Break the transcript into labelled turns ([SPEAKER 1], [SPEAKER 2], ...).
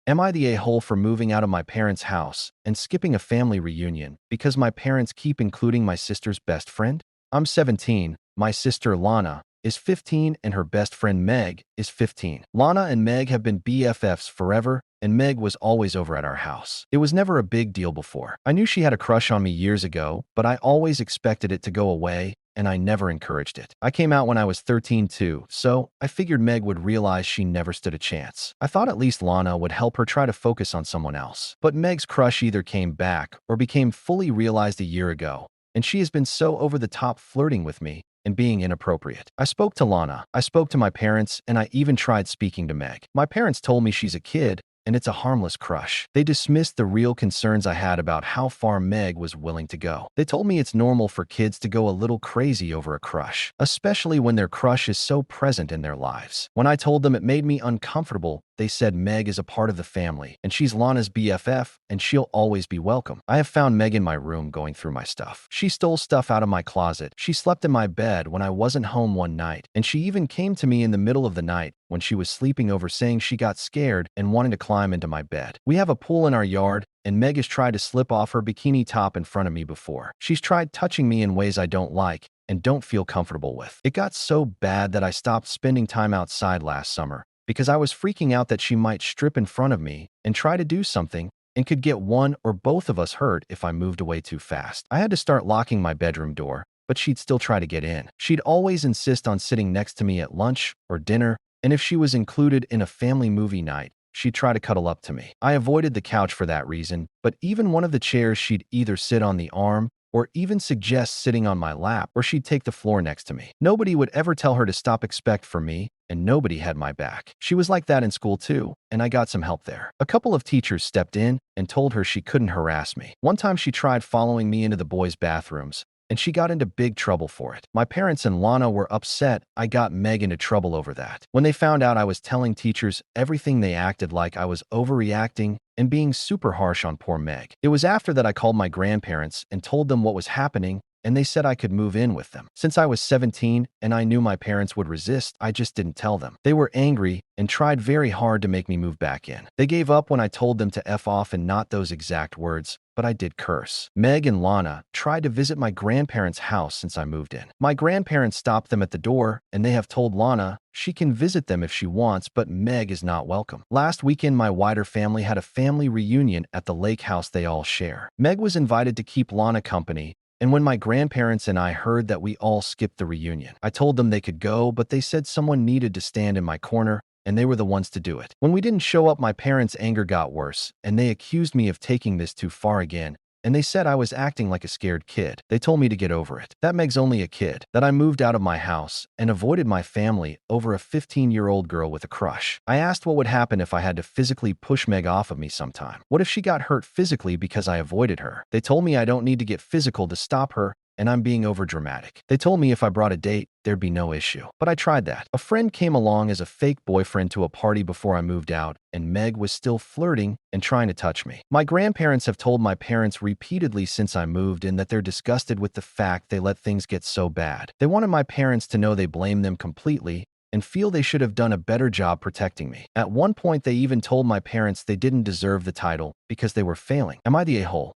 [SPEAKER 1] Am I the a-hole for moving out of my parents' house and skipping a family reunion because my parents keep including my sister's best friend? I'm 17, my sister Lana is 15, and her best friend Meg is 15. Lana and Meg have been BFFs forever, and Meg was always over at our house. It was never a big deal before. I knew she had a crush on me years ago, but I always expected it to go away, and I never encouraged it. I came out when I was 13 too, so I figured Meg would realize she never stood a chance. I thought at least Lana would help her try to focus on someone else. But Meg's crush either came back or became fully realized a year ago, and she has been so over the top flirting with me and being inappropriate. I spoke to Lana, I spoke to my parents, and I even tried speaking to Meg. My parents told me she's a kid and it's a harmless crush. They dismissed the real concerns I had about how far Meg was willing to go. They told me it's normal for kids to go a little crazy over a crush, especially when their crush is so present in their lives. When I told them it made me uncomfortable, they said Meg is a part of the family, and she's Lana's BFF, and she'll always be welcome. I have found Meg in my room going through my stuff. She stole stuff out of my closet. She slept in my bed when I wasn't home one night, and she even came to me in the middle of the night when she was sleeping over saying she got scared and wanted to climb into my bed. We have a pool in our yard, and Meg has tried to slip off her bikini top in front of me before. She's tried touching me in ways I don't like and don't feel comfortable with. It got so bad that I stopped spending time outside last summer because I was freaking out that she might strip in front of me and try to do something and could get one or both of us hurt if I moved away too fast. I had to start locking my bedroom door, but she'd still try to get in. She'd always insist on sitting next to me at lunch or dinner, and if she was included in a family movie night, she'd try to cuddle up to me. I avoided the couch for that reason, but even one of the chairs she'd either sit on the arm or even suggest sitting on my lap, or she'd take the floor next to me. Nobody would ever tell her to stop expect from me, and nobody had my back. She was like that in school too, and I got some help there. A couple of teachers stepped in and told her she couldn't harass me. One time she tried following me into the boys' bathrooms, and she got into big trouble for it. My parents and Lana were upset I got Meg into trouble over that. When they found out I was telling teachers everything, they acted like I was overreacting and being super harsh on poor Meg. It was after that I called my grandparents and told them what was happening, and they said I could move in with them. Since I was 17 and I knew my parents would resist, I just didn't tell them. They were angry and tried very hard to make me move back in. They gave up when I told them to F off, and not those exact words, but I did curse. Meg and Lana tried to visit my grandparents' house since I moved in. My grandparents stopped them at the door, and they have told Lana she can visit them if she wants, but Meg is not welcome. Last weekend, my wider family had a family reunion at the lake house they all share. Meg was invited to keep Lana company, and when my grandparents and I heard that we all skipped the reunion, I told them they could go, but they said someone needed to stand in my corner, and they were the ones to do it. When we didn't show up, my parents' anger got worse, and they accused me of taking this too far again, and they said I was acting like a scared kid. They told me to get over it. That Meg's only a kid, that I moved out of my house and avoided my family over a 15-year-old girl with a crush. I asked what would happen if I had to physically push Meg off of me sometime. What if she got hurt physically because I avoided her? They told me I don't need to get physical to stop her, and I'm being overdramatic. They told me if I brought a date, there'd be no issue. But I tried that. A friend came along as a fake boyfriend to a party before I moved out, and Meg was still flirting and trying to touch me. My grandparents have told my parents repeatedly since I moved in that they're disgusted with the fact they let things get so bad. They wanted my parents to know they blame them completely and feel they should have done a better job protecting me. At one point, they even told my parents they didn't deserve the title because they were failing. Am I the a-hole?